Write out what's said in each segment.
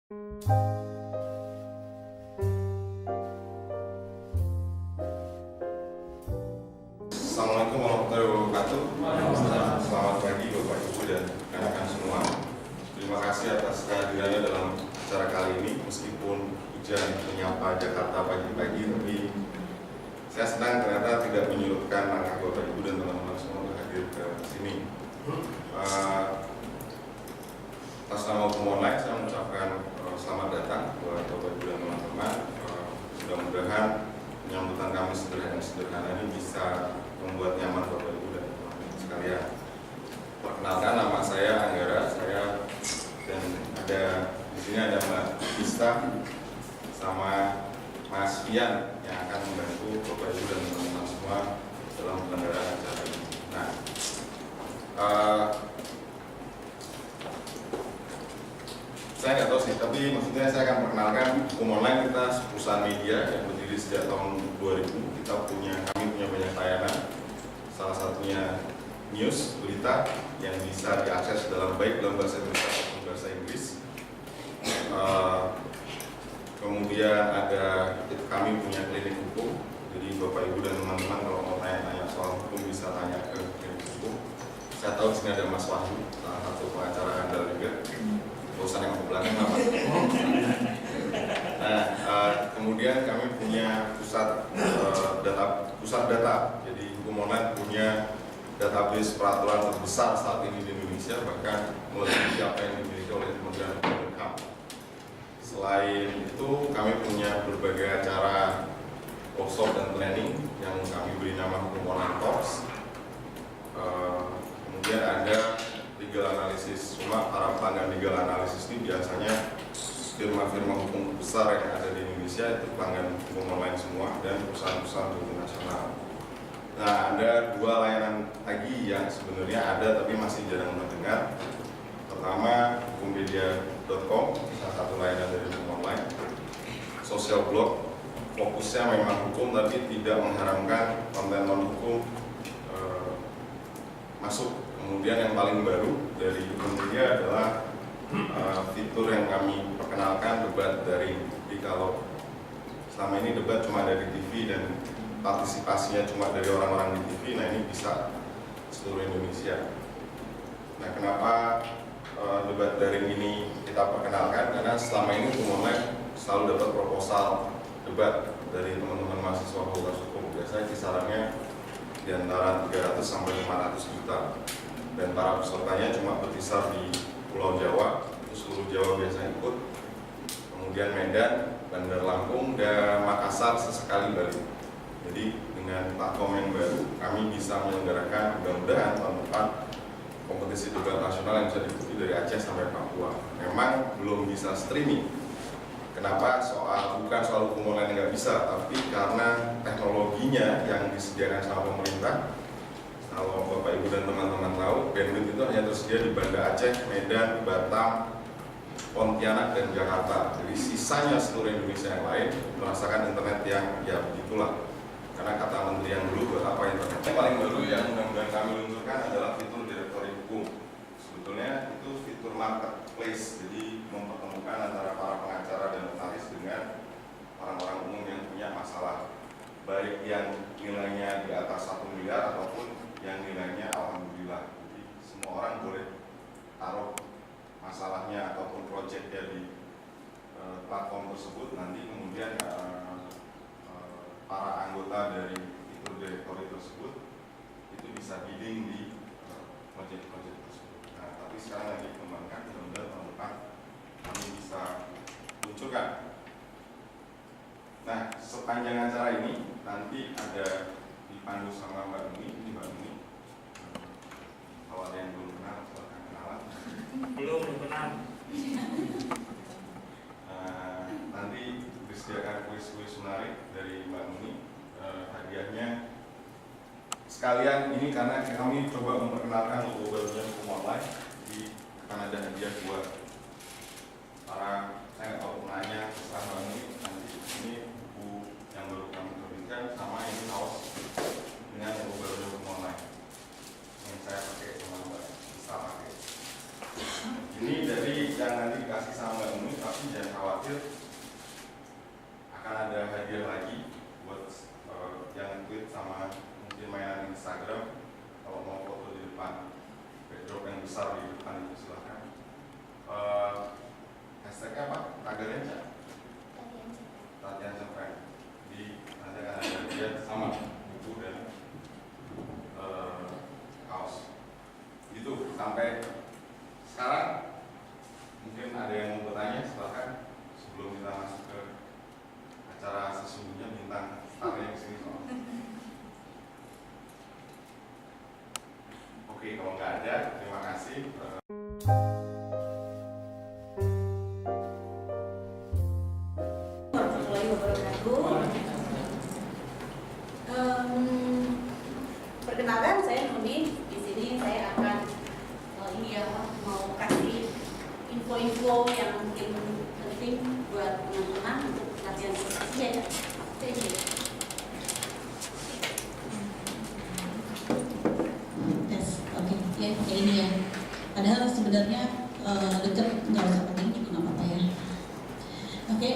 Assalamualaikum warahmatullahi wabarakatuh. Selamat pagi Bapak Ibu dan rekan-rekan semua. Terima kasih atas kehadirannya dalam acara kali ini. Meskipun hujan menyapa Jakarta pagi-pagi, tapi saya senang ternyata tidak menyurutkan langkah Bapak Ibu dan teman-teman semua untuk hadir ke sini. Atas nama Hukum Online, saya mengucapkan selamat datang buat Bapak Ibu dan teman-teman. Mudah-mudahan penyambutan kami sederhana ini bisa membuat nyaman Bapak Ibu dan teman-teman sekalian. Perkenalkan, nama saya Anggara, dan ada di sini ada Mbak Ista sama Mas Ian yang akan membantu Bapak Ibu dan teman-teman semua dalam penyelenggaraan acara ini. Nah, saya nggak tahu sih, tapi maksudnya saya akan perkenalkan Hukum Online. Kita perusahaan media yang berdiri sejak tahun 2000. Kami punya banyak layanan. Salah satunya news, berita yang bisa diakses dalam bahasa Indonesia maupun bahasa Inggris. Kemudian kami punya klinik hukum. Jadi Bapak Ibu dan teman-teman kalau mau tanya soal hukum bisa tanya ke klinik hukum. Saya tahu di sini ada Mas Wahyu, salah satu pengacara andal juga. Bosan yang belakang apa? Nah, kemudian kami punya pusat data. Jadi Hukum Online punya database peraturan terbesar saat ini di Indonesia, bahkan melebihi apa yang dimiliki oleh Kementerian Hukum dan HAM. Selain itu, kami punya berbagai acara workshop dan planning yang kami beri nama Hukum Online Talks. Kemudian ada legal analysis. Cuma para pelanggan legal analysis ini biasanya firma-firma hukum besar yang ada di Indonesia, itu pelanggan Hukum Online semua, dan perusahaan-perusahaan multinasional. Nah, ada dua layanan lagi yang sebenarnya ada tapi masih jarang mendengar. Pertama, hukummedia.com, salah satu layanan dari Hukum Online. Social blog, fokusnya memang hukum tapi tidak mengharamkan konten non-hukum masuk. Kemudian yang paling baru dari Hukummedia adalah fitur yang kami perkenalkan, debat daring. Jadi kalau selama ini debat cuma ada di TV dan partisipasinya cuma dari orang-orang di TV, nah ini bisa seluruh Indonesia. Nah, kenapa debat daring ini kita perkenalkan? Karena selama ini Hukum Online selalu dapat proposal debat dari teman-teman mahasiswa fakultas hukum. Biasanya kisarannya di antara 300 sampai 500 juta. Dan para pesertanya cuma berkisar di Pulau Jawa, itu seluruh Jawa biasa ikut. Kemudian Medan, Bandar Lampung, dan Makassar sesekali Bali. Jadi dengan platform yang baru, kami bisa menyelenggarakan mudah-mudahan tahun depan kompetisi debat nasional yang bisa diikuti dari Aceh sampai Papua. Memang belum bisa streaming. Kenapa? Bukan soal Hukum Online nggak bisa, tapi karena teknologinya yang disediakan sama pemerintah. Kalau Bapak Ibu dan teman-teman tahu, bandwidth itu hanya tersedia di Banda Aceh, Medan, Batam, Pontianak, dan Jakarta. Jadi sisanya seluruh Indonesia yang lain merasakan internet yang ya begitulah. Karena kata menteri yang dulu, buat apa internet? Yang paling baru yang mudah-mudahan kami luncurkan adalah fitur direktori hukum. Sebetulnya itu fitur marketplace, jadi mempertemukan antara para pengacara dan notaris dengan orang-orang umum yang punya masalah, baik yang nilainya di atas 1 miliar ataupun yang nilainya alhamdulillah. Jadi semua orang boleh taruh masalahnya ataupun proyeknya di platform tersebut. Nanti kemudian para anggota dari fitur direktori tersebut itu bisa bidding di proyek-proyek tersebut. Nah, tapi sekarang lagi dikembangkan, mudah-mudahan tahun depan kami bisa luncurkan. Nah, sepanjang acara ini nanti ada dipandu sama Mbak Nuni. Ini Mbak Nuni. Kalau ada yang belum kenal, silahkan kenalan. Belum kenal. Nanti disediakan kuis-kuis menarik dari Mbak Nuni. Hadiahnya sekalian ini karena kami coba memperkenalkan logo barunya Hukum Online. Jadi akan ada hadiah buat para, saya nggak tahu penanya, terserah Mbak Nuni. Nanti ini buku yang baru kami terbitkan sama ini kaos dengan logo barunya Hukum Online yang saya pakai sama Mbak bisa pakai. Ini dari yang nanti dikasih sama Mbak Nuni, tapi jangan khawatir, akan ada hadiah lagi buat yang tweet sama mungkin mainan Instagram. Kalau mau foto di depan backdrop yang besar di depan itu silahkan. Hashtagnya apa? Tagarnya aja. Latihan cerpen. Di nanti akan ada hadiah sama buku dan kaos. Gitu sampai sekarang. Mungkin ada yang mau bertanya, silahkan sebelum kita masuk ke acara sesungguhnya bintang starnya di sini soalnya. Oke, kalau nggak ada, terima kasih. Warahmatullahi wabarakatuh. Perkenalkan, saya Nuni. Di sini saya akan mau kasih info-info yang mungkin penting buat teman-teman untuk latihan diskusi ya. Tes, oke, ya ini ya. Padahal sebenarnya deket nggak usah penting juga nggak apa-apa ya. Oke,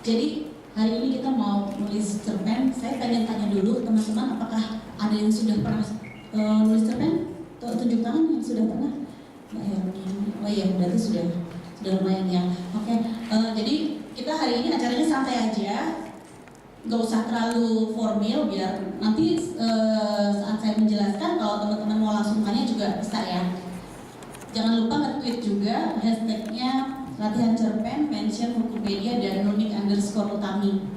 jadi hari ini kita mau nulis cerpen. Saya pengen tanya dulu teman-teman, apakah ada yang sudah pernah nulis cerpen? Tunjuk tangan yang sudah pernah. Mbak Herni, oh iya berarti sudah lumayan ya. Oke, jadi kita hari ini acaranya santai aja, nggak usah terlalu formal biar nanti saat saya menjelaskan kalau teman-teman mau langsung tanya juga bisa ya. Jangan lupa nge-tweet juga hashtagnya latihan cerpen, mention Wikipedia dan nunik_utami.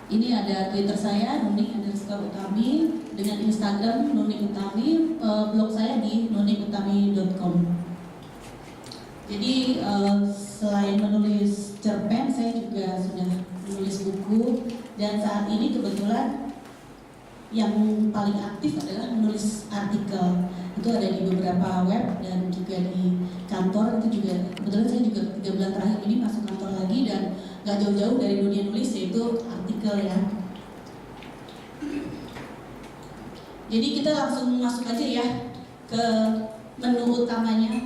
Ini ada Twitter saya nunik_utami, dengan Instagram nunikutami, blog saya di nunikutami.com. Jadi selain menulis cerpen, saya juga sudah menulis buku, dan saat ini kebetulan yang paling aktif adalah menulis artikel. Itu ada di beberapa web dan juga di kantor. Itu juga kebetulan saya juga 3 bulan terakhir ini masuk kantor lagi dan gak jauh-jauh dari dunia nulis, yaitu artikel ya. Jadi kita langsung masuk aja ya ke menu utamanya.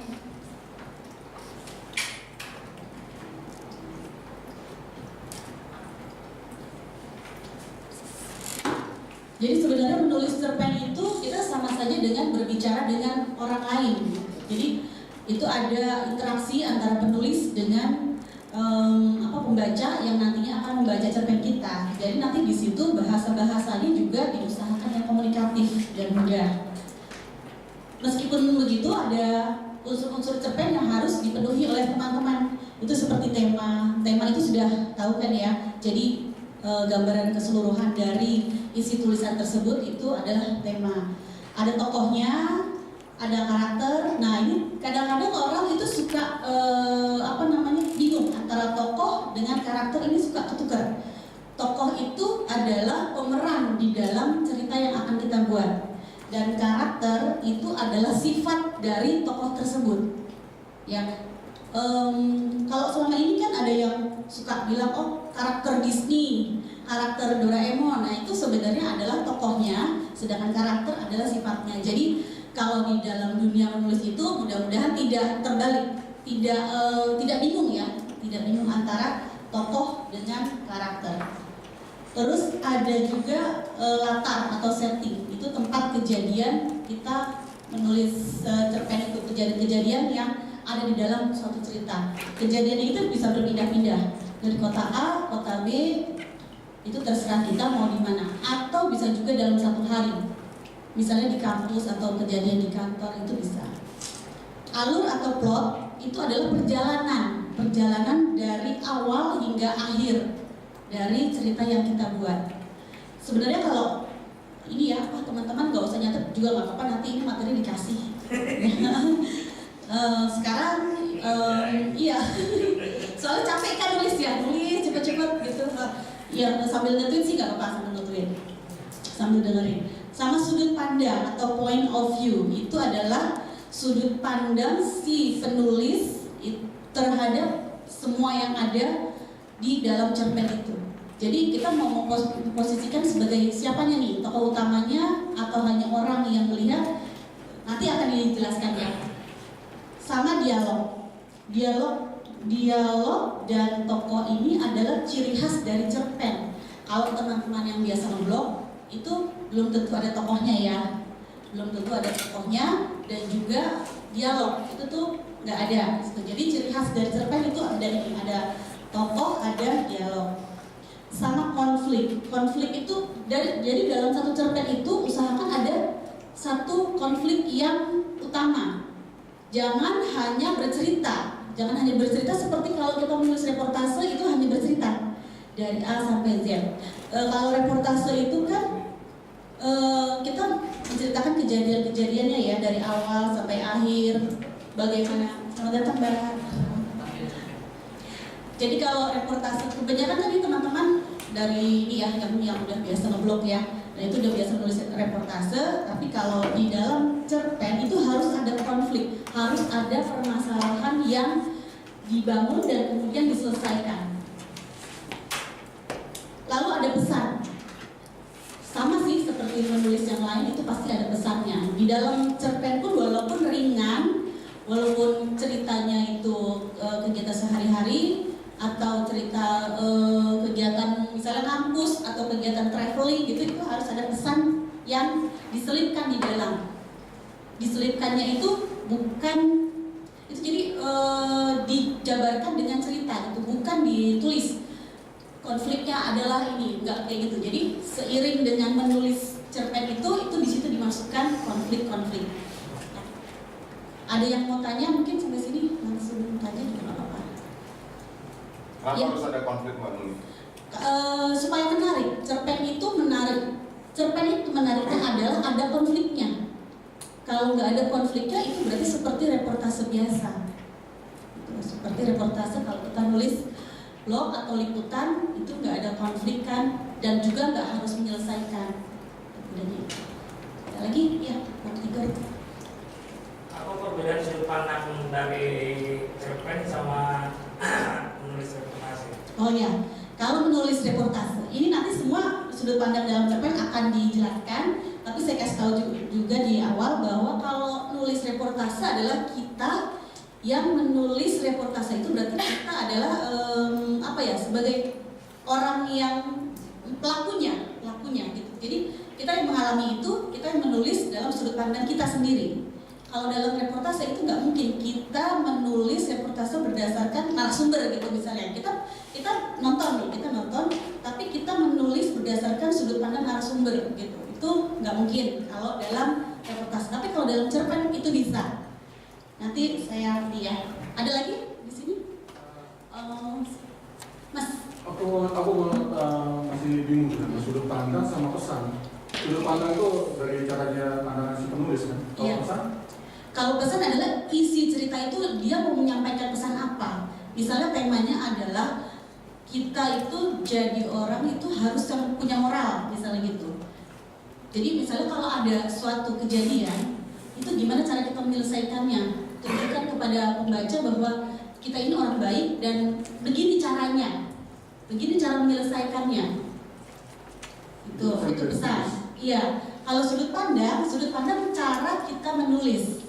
Jadi sebenarnya menulis cerpen itu kita sama saja dengan berbicara dengan orang lain. Jadi itu ada interaksi antara penulis dengan pembaca yang nantinya akan membaca cerpen kita. Jadi nanti di situ bahasa-bahasanya juga diusahakan yang komunikatif dan mudah. Meskipun begitu ada unsur-unsur cerpen yang harus dipenuhi oleh teman-teman. Itu seperti tema itu sudah tahu kan ya. Jadi gambaran keseluruhan dari isi tulisan tersebut itu adalah tema. Ada tokohnya, ada karakter. Nah ini kadang-kadang orang itu suka bingung antara tokoh dengan karakter, ini suka ketukar. Tokoh itu adalah pemeran di dalam cerita yang akan kita buat, dan karakter itu adalah sifat dari tokoh tersebut. Ya, kalau selama ini kan ada yang suka bilang, oh karakter Disney, karakter Doraemon. Nah itu sebenarnya adalah tokohnya, sedangkan karakter adalah sifatnya. Jadi kalau di dalam dunia menulis itu mudah-mudahan tidak terbalik, tidak bingung ya, tidak bingung antara tokoh dengan karakter. Terus ada juga latar atau setting, itu tempat kejadian kita menulis cerpen itu, kejadian-kejadian yang ada di dalam suatu cerita. Kejadian itu bisa berpindah-pindah dari kota A, kota B, itu terserah kita mau di mana. Atau bisa juga dalam satu hari, misalnya di kampus atau kejadian di kantor, itu bisa. Alur atau plot itu adalah perjalanan dari awal hingga akhir dari cerita yang kita buat. Sebenarnya kalau ini ya, teman-teman nggak usah nyatet juga nggak apa-apa, nanti ini materi dikasih. Sekarang iya, soalnya capek kan nulis cepet-cepet gitu. Ya sambil nge-tweet sih nggak apa-apa, sambil nge-tweet, sambil dengerin. Sama sudut pandang atau point of view, itu adalah sudut pandang si penulis terhadap semua yang ada di dalam cerpen itu. Jadi kita mau memposisikan sebagai siapanya nih, tokoh utamanya atau hanya orang yang melihat, nanti akan dijelaskan ya. Sama dialog. dialog dan tokoh ini adalah ciri khas dari cerpen. Kalau teman-teman yang biasa ngeblog itu belum tentu ada tokohnya ya, dan juga dialog itu tuh nggak ada. Jadi ciri khas dari cerpen itu ada tokoh, ada dialog, sama konflik. Konflik itu jadi dalam satu cerpen itu usahakan ada satu konflik yang utama. Jangan hanya bercerita seperti kalau kita menulis reportase itu hanya bercerita dari A sampai Z. Kalau reportase itu kan kita menceritakan kejadian-kejadiannya ya dari awal sampai akhir. Bagaimana? Selamat datang Mbak. Jadi kalau reportase kebanyakan tadi teman-teman dari ini ya yang udah biasa ngeblog ya, dan itu udah biasa nulis reportase. Tapi kalau di dalam cerpen itu harus ada konflik, harus ada permasalahan yang dibangun dan kemudian diselesaikan. Lalu ada pesan. Sama sih seperti menulis yang lain, itu pasti ada pesannya. Di dalam cerpen pun walaupun ringan, walaupun ceritanya itu kegiatan sehari-hari atau cerita kegiatan misalnya kampus atau kegiatan traveling gitu, itu harus ada pesan yang diselipkan di dalam. Diselipkannya itu bukan itu, jadi dijabarkan dengan cerita, itu bukan ditulis. Konfliknya adalah ini, enggak kayak gitu. Jadi seiring dengan menulis cerpen itu di situ dimasukkan konflik-konflik. Ada yang mau tanya mungkin sampai sini langsung tanya juga nggak apa-apa. Kenapa Ya. harus ada konflik Mbak Nuni? Supaya menarik, cerpen itu menarik. Cerpen itu menariknya adalah ada konfliknya. Kalau nggak ada konfliknya itu berarti seperti reportase biasa. Itu seperti reportase kalau kita nulis blog atau liputan itu nggak ada konflik kan, dan juga nggak harus menyelesaikan. Ada lagi ya, nomor 3 itu. Apa perbedaan sudut pandang dari cerpen sama menulis reportase? Oh ya, kalau menulis reportase, ini nanti semua sudut pandang dalam cerpen akan dijelaskan. Tapi saya kasih tahu juga di awal bahwa kalau nulis reportase adalah kita yang menulis reportase, itu berarti kita adalah sebagai orang yang pelakunya gitu. Jadi kita yang mengalami itu, kita yang menulis dalam sudut pandang kita sendiri. Kalau dalam reportase itu nggak mungkin kita menulis reportase berdasarkan narasumber gitu misalnya. Kita nonton, tapi kita menulis berdasarkan sudut pandang narasumber gitu. Itu nggak mungkin kalau dalam reportase. Tapi kalau dalam cerpen itu bisa. Nanti saya lihat. Ada lagi di sini? Mas. Aku masih bingung dengan sudut pandang sama pesan. Sudut pandang itu dari caranya pandangan si penulis kan. Kalau Iya. pesan? Kalau pesan adalah isi cerita itu dia mau menyampaikan pesan apa. Misalnya temanya adalah kita itu jadi orang itu harus yang punya moral, misalnya gitu. Jadi misalnya kalau ada suatu kejadian, itu gimana cara kita menyelesaikannya. Tunjukkan kepada pembaca bahwa kita ini orang baik dan begini caranya, begini cara menyelesaikannya. Itu pesan. Iya. Kalau sudut pandang cara kita menulis.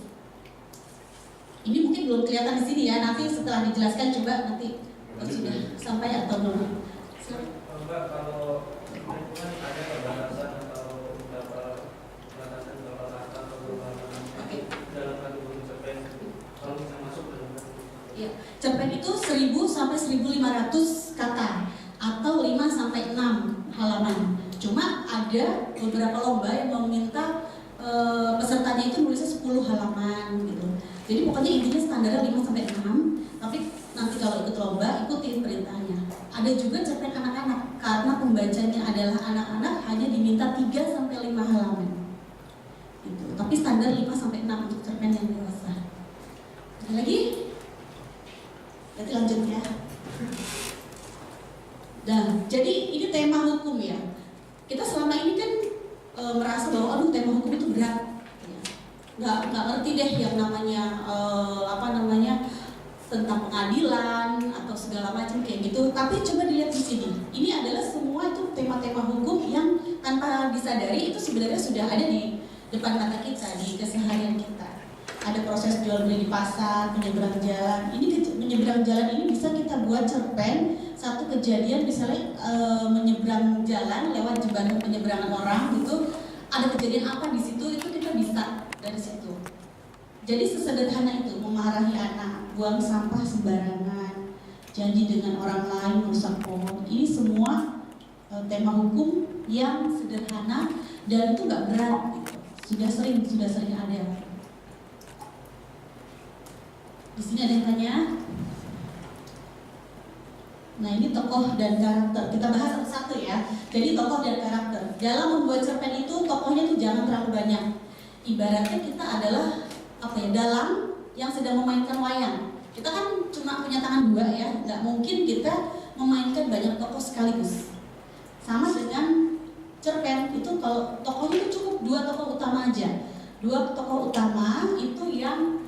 Ini mungkin belum kelihatan di sini ya. Nanti setelah dijelaskan coba nanti sudah sampai atau belum. Enggak, kalau lingkungan ada pembatasan atau beberapa batasan beberapa kata atau beberapa dalam kategori cerpen, kalau bisa masuk dalam kategori. Ya, cerpen itu 1000 sampai 1500 kata atau 5 sampai 6 halaman. Cuma ada beberapa lomba yang meminta pesertanya itu nulisnya 10 halaman gitu. Jadi pokoknya intinya standarnya 5 sampai 6. Tapi nanti kalau ikut lomba ikutin perintahnya. Ada juga cerpen anak-anak karena pembacanya adalah anak-anak hanya diminta 3 sampai 5 halaman. Gitu. Tapi standar 5 sampai 6 untuk cerpen yang dewasa. Ada lagi? Berarti lanjut ya. Dan jadi ini tema hukum ya. Kita selama ini kan merasa bahwa aduh tema hukum itu berat. Nggak ngerti deh yang namanya tentang pengadilan atau segala macam kayak gitu. Tapi coba dilihat di sini. Ini adalah semua itu tema-tema hukum yang tanpa disadari itu sebenarnya sudah ada di depan mata kita, di keseharian kita. Ada proses jual beli di pasar, penyeberang jalan. Ini menyeberang jalan ini bisa kita buat cerpen satu kejadian, misalnya menyeberang jalan lewat jembatan penyeberangan orang gitu, ada kejadian apa di situ, itu kita bisa dari situ. Jadi sesederhana itu, memarahi anak, buang sampah sembarangan, janji dengan orang lain, merusak pohon, ini semua tema hukum yang sederhana dan itu nggak berat gitu. Sudah sering ada. Di sini ada yang tanya. Nah, ini tokoh dan karakter. Kita bahas satu-satu ya. Jadi tokoh dan karakter. Dalam membuat cerpen itu tokohnya itu jangan terlalu banyak. Ibaratnya kita adalah dalang yang sedang memainkan wayang. Kita kan cuma punya tangan dua ya. Nggak mungkin kita memainkan banyak tokoh sekaligus. Sama dengan cerpen itu, kalau tokohnya itu cukup 2 tokoh utama aja. 2 tokoh utama itu yang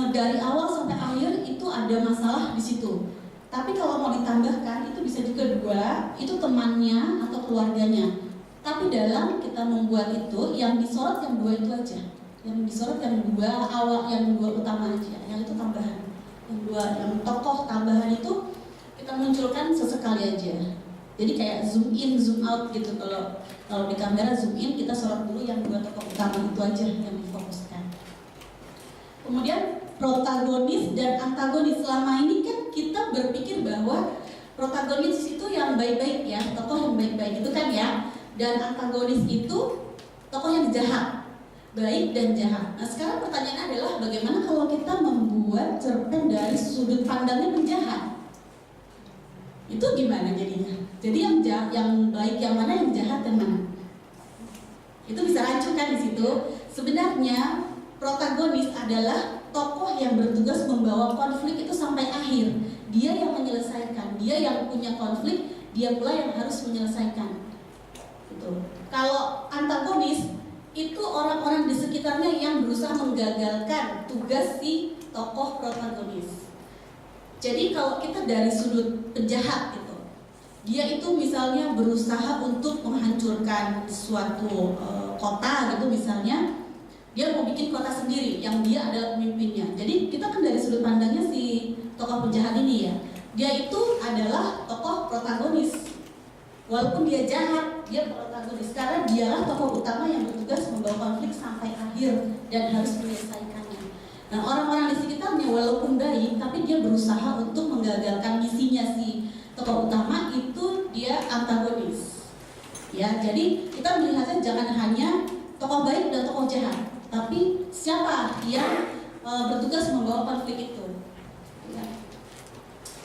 dari awal sampai akhir itu ada masalah di situ. Tapi kalau mau ditambahkan itu bisa juga 2, itu temannya atau keluarganya. Tapi dalam kita membuat itu yang disorot yang 2 itu aja. Yang disorot yang 2 awal, yang 2 utama aja. Yang itu tambahan. Yang 2 yang tokoh tambahan itu kita munculkan sesekali aja. Jadi kayak zoom in, zoom out gitu. Kalau di kamera zoom in, kita sorot dulu yang 2 tokoh utama itu aja yang difokuskan. Kemudian protagonis dan antagonis. Selama ini kan kita berpikir bahwa protagonis itu yang baik-baik ya, tokoh yang baik-baik itu kan ya. Dan antagonis itu tokoh yang jahat, baik dan jahat. Nah sekarang pertanyaannya adalah bagaimana kalau kita membuat cerpen dari sudut pandangnya penjahat? Itu gimana jadinya? Jadi yang baik yang mana, yang jahat yang mana? Itu bisa rancu kan di situ. Sebenarnya protagonis adalah tokoh yang bertugas membawa konflik itu sampai akhir. Dia yang menyelesaikan, dia yang punya konflik, dia pula yang harus menyelesaikan. Gitu. Kalau antagonis itu orang-orang di sekitarnya yang berusaha menggagalkan tugas si tokoh protagonis. Jadi kalau kita dari sudut penjahat gitu, dia itu misalnya berusaha untuk menghancurkan suatu kota gitu misalnya, dia mau bikin kota sendiri yang dia adalah pemimpinnya. Jadi kita kan dari sudut pandangnya si tokoh penjahat ini ya, dia itu adalah tokoh protagonis. Walaupun dia jahat, dia protagonis karena dialah tokoh utama yang bertugas membawa konflik sampai akhir dan harus menyelesaikannya. Nah orang-orang di sekitarnya walaupun baik, tapi dia berusaha untuk menggagalkan misinya si tokoh utama itu, dia antagonis. Ya, jadi kita melihatnya jangan hanya tokoh baik dan tokoh jahat, tapi siapa yang bertugas membawa konflik itu. Ya.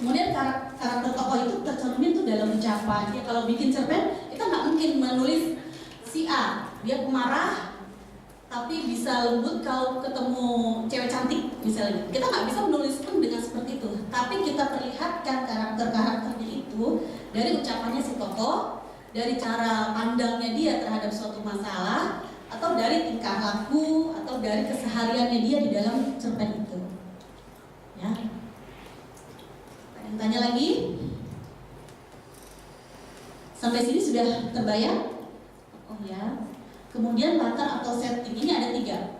Kemudian karakter tokoh itu tercermin tuh dalam ucapan. Ya, kalau bikin cerpen kita nggak mungkin menulis si A, dia pemarah tapi bisa lembut kalau ketemu cewek cantik misalnya. Kita nggak bisa menulis pun dengan seperti itu. Tapi kita perlihatkan karakter-karakternya itu dari ucapannya si tokoh, dari cara pandangnya dia terhadap suatu masalah, atau dari tingkah laku, atau dari kesehariannya dia di dalam cerpen itu. Ya. Ada yang tanya lagi? Sampai sini sudah terbayang? Oh ya. Kemudian latar atau setting ini ada 3.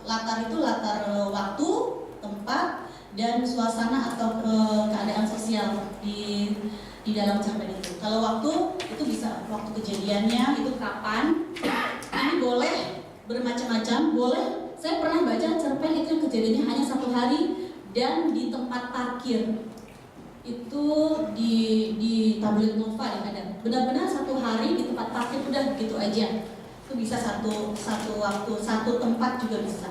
Latar itu latar waktu, tempat, dan suasana atau keadaan sosial di dalam cerpen itu. Kalau waktu itu bisa waktu kejadiannya itu kapan. Ini boleh bermacam-macam. Boleh. Saya pernah baca cerpen itu yang kejadiannya hanya 1 hari dan di tempat parkir. Itu di tabloid Nova yang ada. Benar-benar 1 hari di tempat parkir udah gitu aja. Itu bisa satu waktu, satu tempat juga bisa.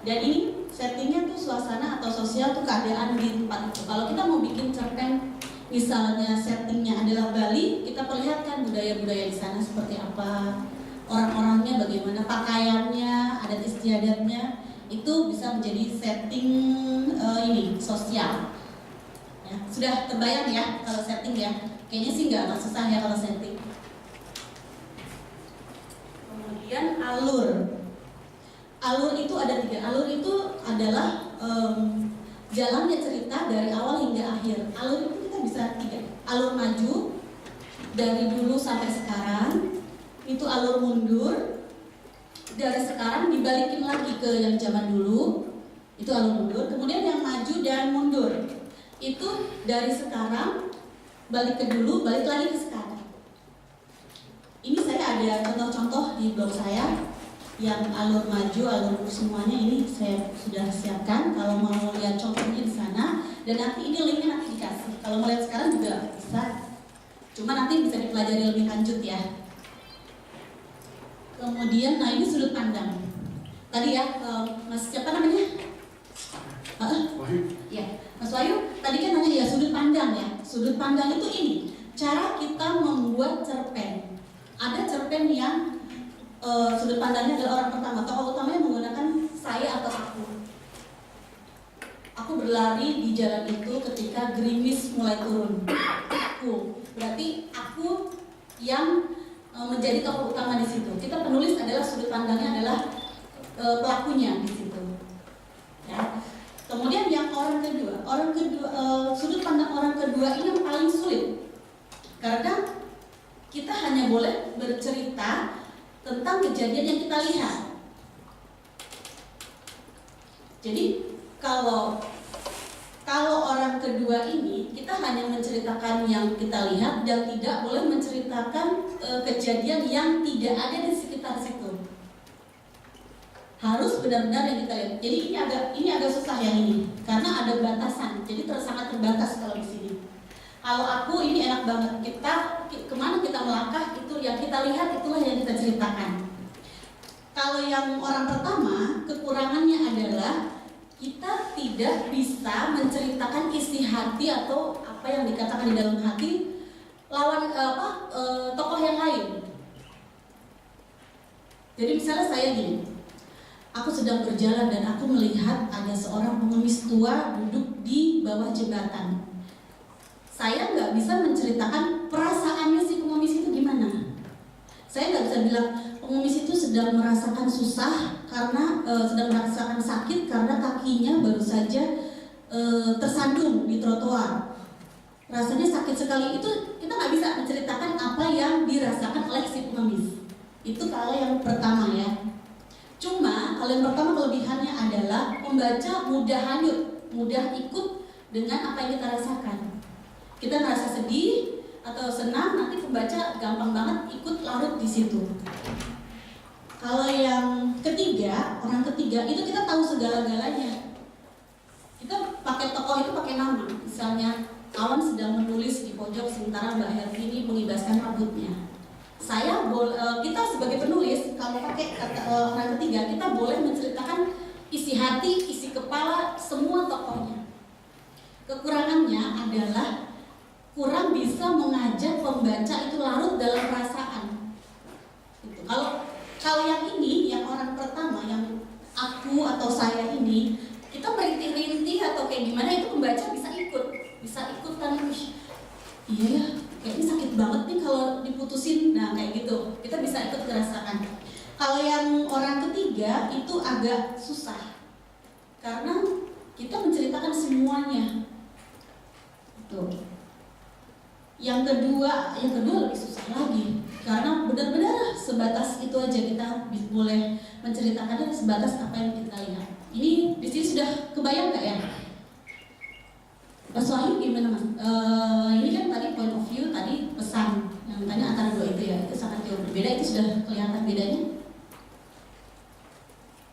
Dan ini settingnya tuh suasana atau sosial tuh keadaan di tempat itu. Kalau kita mau bikin cerpen misalnya settingnya adalah Bali, kita perlihatkan budaya-budaya di sana seperti apa, orang-orangnya bagaimana, pakaiannya, adat istiadatnya, itu bisa menjadi setting ini sosial. Ya, sudah terbayang ya kalau setting ya? Kayaknya sih nggak susah ya kalau setting. Kemudian alur itu ada 3. Alur itu adalah jalannya cerita dari awal hingga akhir. Alur itu kita bisa 3. Alur maju dari dulu sampai sekarang, itu alur mundur dari sekarang dibalikin lagi ke yang zaman dulu, itu alur mundur. Kemudian yang maju dan mundur, itu dari sekarang balik ke dulu, balik lagi ke sekarang. Ini saya ada contoh-contoh di blog saya yang alur maju, alur semuanya ini saya sudah siapkan. Kalau mau lihat contohnya di sana, dan nanti ini linknya nanti dikasih. Kalau mau lihat sekarang juga bisa, cuma nanti bisa dipelajari lebih lanjut ya. Kemudian, nah ini sudut pandang. Tadi ya, Mas siapa namanya? Ya, Mas Wahyu. Tadi kan nanya ya sudut pandang ya. Sudut pandang itu ini, cara kita membuat cerpen. Ada cerpen yang sudut pandangnya adalah orang pertama. Tokoh utamanya menggunakan saya atau aku. Aku berlari di jalan itu ketika gerimis mulai turun. Aku, berarti aku yang menjadi tokoh utama di situ. Kita penulis adalah sudut pandangnya adalah pelakunya di situ. Ya. Kemudian yang orang kedua, sudut pandang orang kedua ini yang paling sulit karena kita hanya boleh bercerita tentang kejadian yang kita lihat. Jadi kalau orang kedua ini kita hanya menceritakan yang kita lihat dan tidak boleh menceritakan kejadian yang tidak ada di sekitar situ. Harus benar-benar yang kita lihat. Jadi ini agak susah yang ini karena ada batasan. Jadi sangat terbatas kalau di sini. Kalau aku ini enak banget. Kemana kita melangkah itu yang kita lihat itulah yang kita ceritakan. Kalau yang orang pertama kekurangannya adalah kita tidak bisa menceritakan isi hati atau apa yang dikatakan di dalam hati lawan tokoh yang lain. Jadi misalnya saya gini, aku sedang berjalan dan aku melihat ada seorang pengemis tua duduk di bawah jembatan. Saya nggak bisa menceritakan perasaannya si pengemis itu gimana. Saya nggak bisa bilang pengemis itu sedang merasakan susah karena sedang merasakan sakit karena kakinya baru saja tersandung di trotoar. Rasanya sakit sekali. Itu kita nggak bisa menceritakan apa yang dirasakan oleh si pengemis. Itu kalau yang pertama ya. Cuma kalau yang pertama kelebihannya adalah pembaca mudah hanyut, mudah ikut dengan apa yang kita rasakan. Kita merasa sedih atau senang, nanti pembaca gampang banget ikut larut di situ. Kalau yang ketiga, orang ketiga itu kita tahu segala-galanya. Kita pakai tokoh itu pakai nama. Misalnya Awan sedang menulis di pojok sementara Mbak Hervini mengibaskan rambutnya. Kita sebagai penulis kalau pakai orang ketiga kita boleh menceritakan isi hati, isi kepala semua tokohnya. Kekurangannya adalah kurang bisa mengajak pembaca itu larut dalam perasaan. Gitu. Kalau yang ini, yang orang pertama, yang aku atau saya ini, kita merintih-rintih atau kayak gimana itu pembaca bisa ikutan. Iya ya, kayaknya sakit banget nih kalau diputusin. Nah kayak gitu, kita bisa ikut merasakan. Kalau yang orang ketiga itu agak susah karena kita menceritakan semuanya. Tuh. Yang kedua lebih susah lagi karena benar-benar sebatas itu aja kita boleh menceritakannya sebatas apa yang kita lihat. Ini di sini sudah kebayang nggak ya? Mas Wahyu gimana Mas? Ini kan tadi point of view, tadi pesan yang tanya antara dua itu ya, itu sangat jauh berbeda. Itu sudah kelihatan bedanya?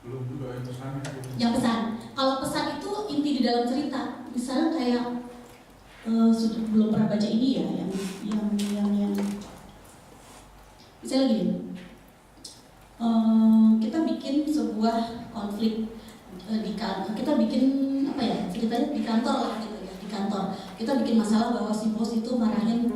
Belum juga yang pesannya. Yang pesan. Kalau pesan itu inti di dalam cerita. Misalnya kayak sudah belum pernah baca ini ya, yang misalnya gini, kita bikin sebuah konflik di kantor, kita bikin apa ya ceritanya di kantor lah gitu ya, di kantor kita bikin masalah bahwa si bos itu marahin